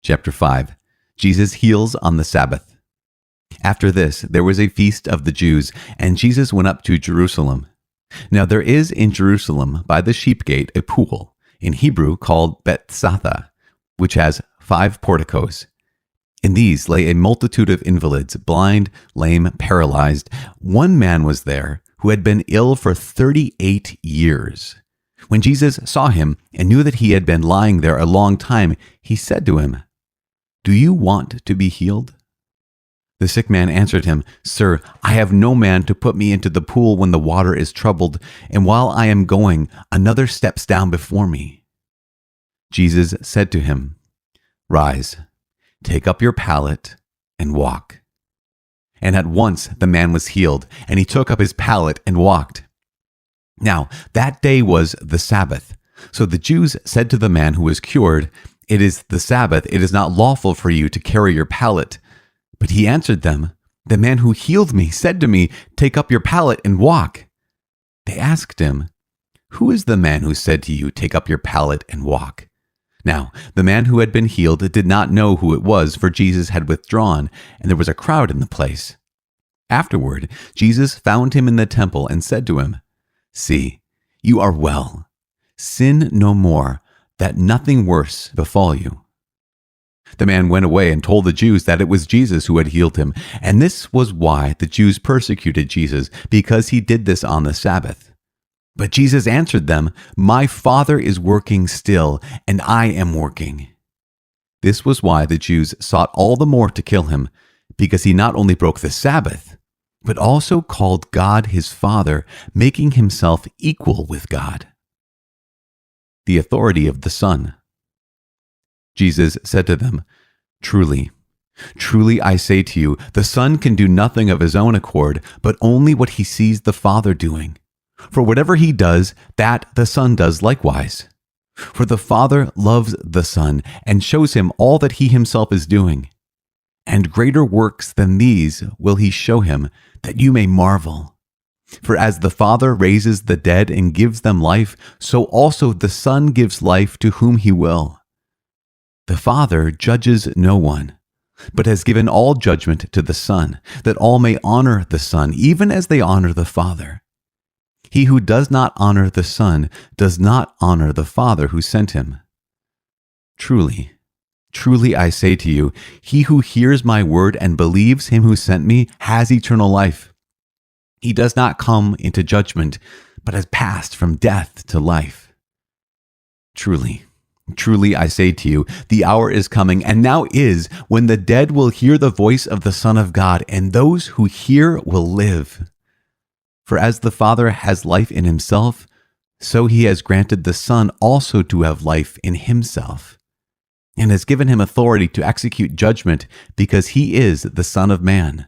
Chapter 5. Jesus heals on the Sabbath. After this, there was a feast of the Jews, and Jesus went up to Jerusalem. Now there is in Jerusalem by the sheep gate a pool, in Hebrew called Bethesda, which has 5 porticos. In these lay a multitude of invalids, blind, lame, paralyzed. One man was there who had been ill for 38 years. When Jesus saw him and knew that he had been lying there a long time, he said to him, "Do you want to be healed?" The sick man answered him, "Sir, I have no man to put me into the pool when the water is troubled, and while I am going, another steps down before me." Jesus said to him, "Rise, take up your pallet, and walk." And at once the man was healed, and he took up his pallet and walked. Now that day was the Sabbath. So the Jews said to the man who was cured, "It is the Sabbath. It is not lawful for you to carry your pallet." But he answered them, "The man who healed me said to me, 'Take up your pallet and walk.'" They asked him, "Who is the man who said to you, 'Take up your pallet and walk'?" Now the man who had been healed did not know who it was, for Jesus had withdrawn, and there was a crowd in the place. Afterward, Jesus found him in the temple and said to him, "See, you are well. Sin no more, that nothing worse befall you." The man went away and told the Jews that it was Jesus who had healed him, and this was why the Jews persecuted Jesus, because he did this on the Sabbath. But Jesus answered them, "My Father is working still, and I am working." This was why the Jews sought all the more to kill him, because he not only broke the Sabbath, but also called God his Father, making himself equal with God. The authority of the Son. Jesus said to them, "Truly, truly I say to you, the Son can do nothing of his own accord, but only what he sees the Father doing. For whatever he does, that the Son does likewise. For the Father loves the Son and shows him all that he himself is doing. And greater works than these will he show him, that you may marvel. For as the Father raises the dead and gives them life, so also the Son gives life to whom he will. The Father judges no one, but has given all judgment to the Son, that all may honor the Son, even as they honor the Father. He who does not honor the Son does not honor the Father who sent him. Truly, truly I say to you, he who hears my word and believes him who sent me has eternal life. He does not come into judgment, but has passed from death to life. Truly, truly I say to you, the hour is coming, and now is, when the dead will hear the voice of the Son of God, and those who hear will live. For as the Father has life in himself, so he has granted the Son also to have life in himself, and has given him authority to execute judgment, because he is the Son of Man.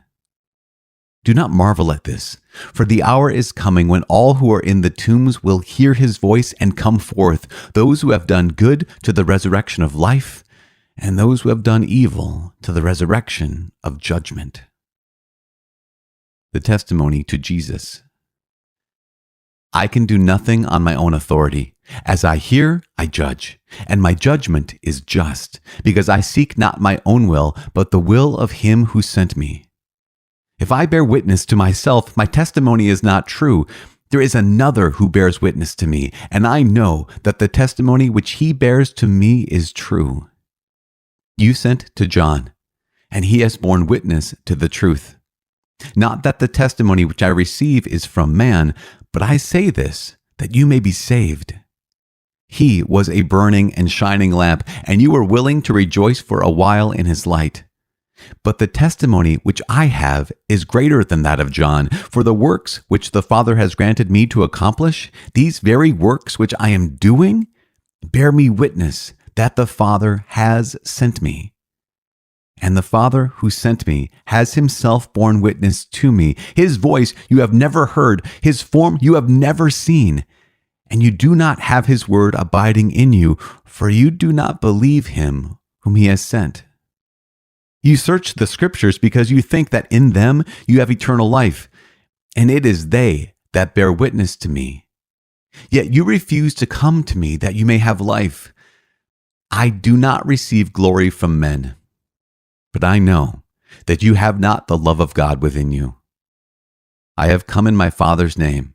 Do not marvel at this, for the hour is coming when all who are in the tombs will hear his voice and come forth, those who have done good to the resurrection of life, and those who have done evil to the resurrection of judgment. The testimony to Jesus. I can do nothing on my own authority. As I hear, I judge, and my judgment is just, because I seek not my own will, but the will of him who sent me. If I bear witness to myself, my testimony is not true. There is another who bears witness to me, and I know that the testimony which he bears to me is true. You sent to John, and he has borne witness to the truth. Not that the testimony which I receive is from man, but I say this, that you may be saved. He was a burning and shining lamp, and you were willing to rejoice for a while in his light. But the testimony which I have is greater than that of John, for the works which the Father has granted me to accomplish, these very works which I am doing, bear me witness that the Father has sent me. And the Father who sent me has himself borne witness to me. His voice you have never heard, his form you have never seen, and you do not have his word abiding in you, for you do not believe him whom he has sent. You search the scriptures because you think that in them you have eternal life, and it is they that bear witness to me. Yet you refuse to come to me that you may have life. I do not receive glory from men, but I know that you have not the love of God within you. I have come in my Father's name,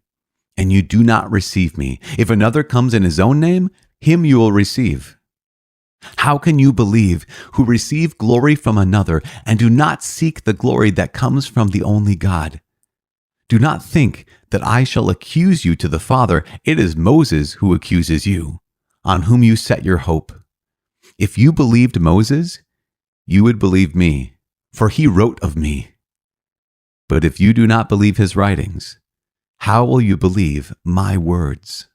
and you do not receive me. If another comes in his own name, him you will receive. How can you believe who receive glory from another and do not seek the glory that comes from the only God? Do not think that I shall accuse you to the Father. It is Moses who accuses you, on whom you set your hope. If you believed Moses, you would believe me, for he wrote of me. But if you do not believe his writings, how will you believe my words?